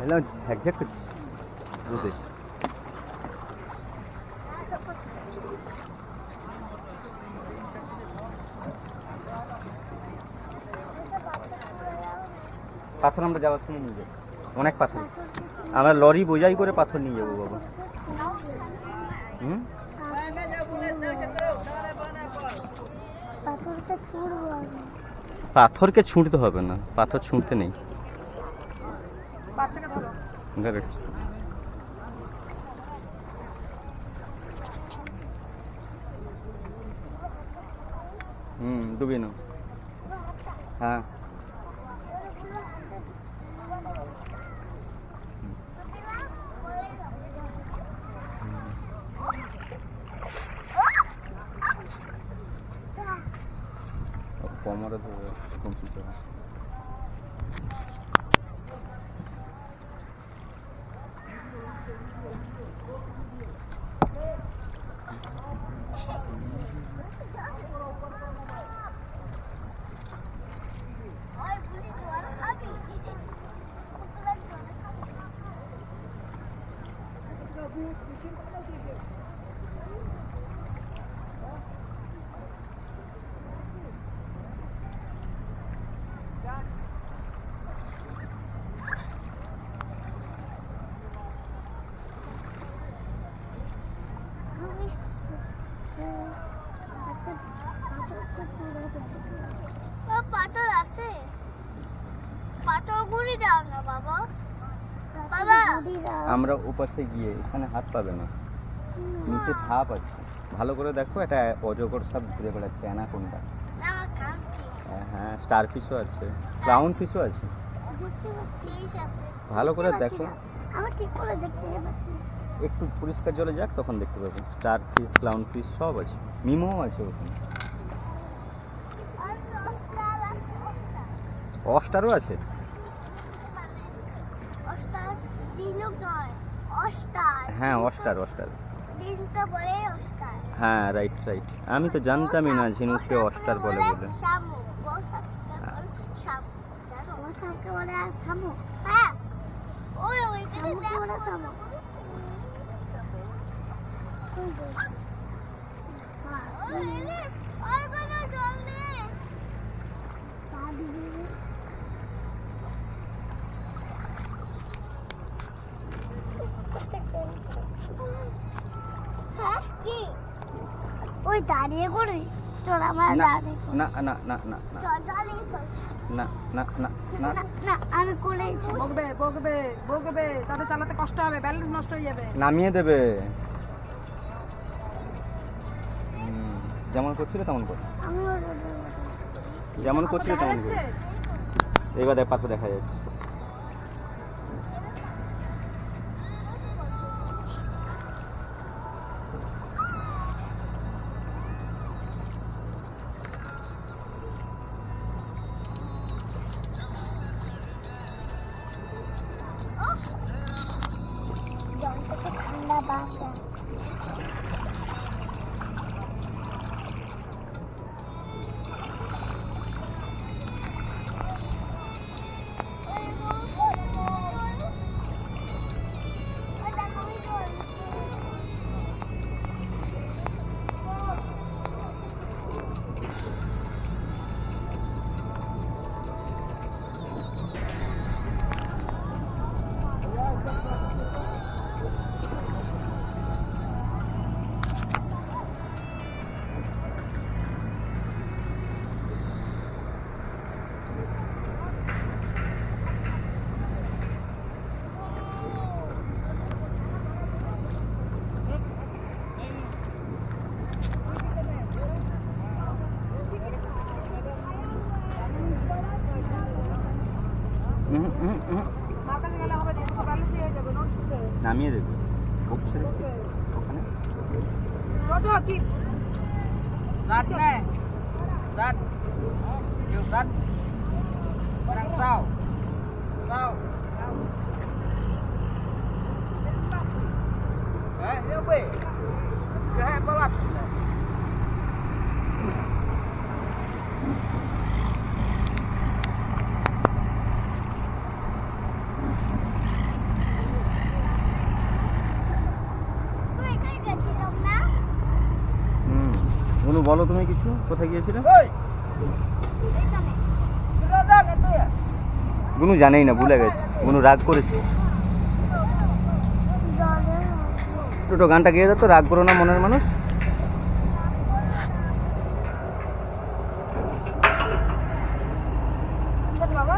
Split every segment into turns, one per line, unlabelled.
এলাম ঝাকঝাক করছে রোদে। পাথর আমরা যাওয়ার সময় নিয়ে যাবো, অনেক পাথর। আমরা লরি বোঝাই করে পাথর নিয়ে যাবো বাবা। পাথরকে ছুঁড়তে হবে না, পাথর ছুঁড়তে নেই। ডুবিয়ে নাও। হ্যাঁ কোমরে ধরে কমপ্লিট হবে।
পাথর আছে, পাথর গুঁড়ি দাও না বাবা। বাবা
আমরা ওপাশে গিয়ে এখানে হাত পাবে না, নিচে সাপ আছে, ভালো করে দেখো। এটা অজগর সাপ ঘুরে বেড়াচ্ছে, অ্যানাকোন্ডা। হ্যাঁ স্টার ফিশও আছে, ক্লাউন ফিশও আছে, ভালো করে দেখো।
আমি ঠিক করে দেখতে পাচ্ছি।
একটু পরিষ্কার জলে যাক তখন দেখতে পাবে। স্টার ফিশ, ক্লাউন ফিশ সব আছে, মিমো আছে ওখানে, অস্টারও আছে। হ্যাঁ অস্টার, অস্টার। হ্যাঁ রাইট রাইট, আমি তো জানতামই না ঝিনুককে অস্টার বলে বলে।
ওই দাঁড়িয়ে করবি চল, আমার দাঁড়িয়ে
না না না না না না না না
না, আমি করেই
বকবে বকবে বকবে, তাতে চালাতে কষ্ট হবে, ব্যালেন্স নষ্ট হয়ে যাবে।
নামিয়ে দেবে। যেমন করছিল তেমন কর, যেমন করছিল তেমন কর। এবার দেখ পাথর দেখা যাচ্ছে।
ঠান্ডা বাস
নামিয়ে দেবে। বকছে দেখছিস ওখানে। বলো তুমি কিছু, কোথায় গিয়েছিলে? গুনু জানেই না, ভুলে গেছে। গুনু রাগ করেছে। দুটো গানটা গেয়ে দাও তো, রাগ করো না মনের মানুষ।
ঠিক আছে বাবা,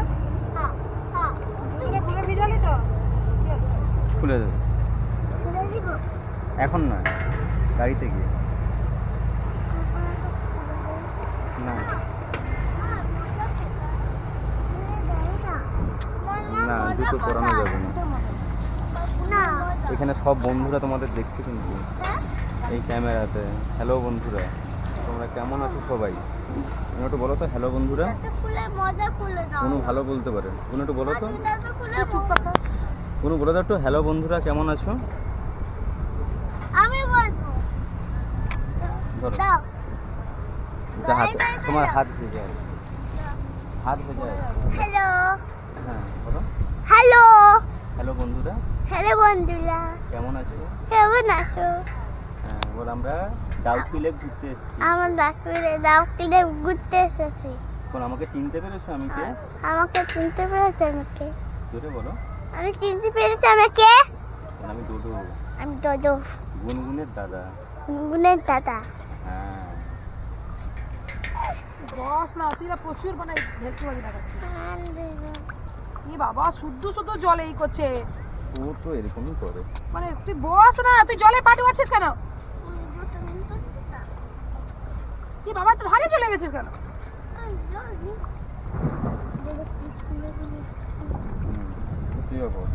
হ্যাঁ হ্যাঁ
জুতোটা খুলে ভিজালি তো?
খুলে দেবে
খুলে দিব
এখন নয়, গাড়িতে গিয়ে। না না, জুতো পরানো যাবে না।
না
এখানে সব বন্ধুরা তোমাদের দেখছে কিন্তু
হ্যাঁ?
এই ক্যামেরাতে। হ্যালো বন্ধুরা, তোমরা কেমন আছো সবাই? তুমি একটু বলো তো, হ্যালো বন্ধুরা।
জুতো খুলে মজা খুলে দাও
কোনো ভালো বলতে পারে, কোনো একটু বলো তো।
জুতো খুলে
চুপ কর তো।
কোনো বলে দাও একটু, হ্যালো বন্ধুরা কেমন আছো।
আমি বলবো
ধরো,
দাও
এটা হাত, তোমার হাত ভেজে আছে, হাত ভেজে আছে।
হ্যালো
হ্যাঁ বলো,
হ্যালো
হ্যালো বন্ধুরা
হ্যালো বন্ধুরা
কেমন আছো।
কেমন আছো?
হ্যাঁ বল, আমরা ডাউকি লেক ঘুরতে এসেছি।
আমার ডাকুরে দাওকিলে ঘুরতে এসেছি।
এখন আমাকে চিনতে পেরেছো আমি কে?
আমাকে চিনতে পেরেছে আমাকে?
জোরে বলো।
আমি চিনতে পেরেছি আমাকে?
আমি দুদু,
আমি দোদো
গুনগুনের দাদা।
গুনের দাদা।
হ্যাঁ
বস না, তুই না প্রচুর মানে ভেলকিবাজি দেখাচ্ছিস। কি বাবা, শুদ্ধ শুদ্ধ জলে এই করছে।
ও তো এরকমই করে।
মানে তুই বস না, তুই জলে পা ডুবাচ্ছিস কেন? কি বাবা, তুই ধারে চলে গেছিস কেন?
তুইও বল।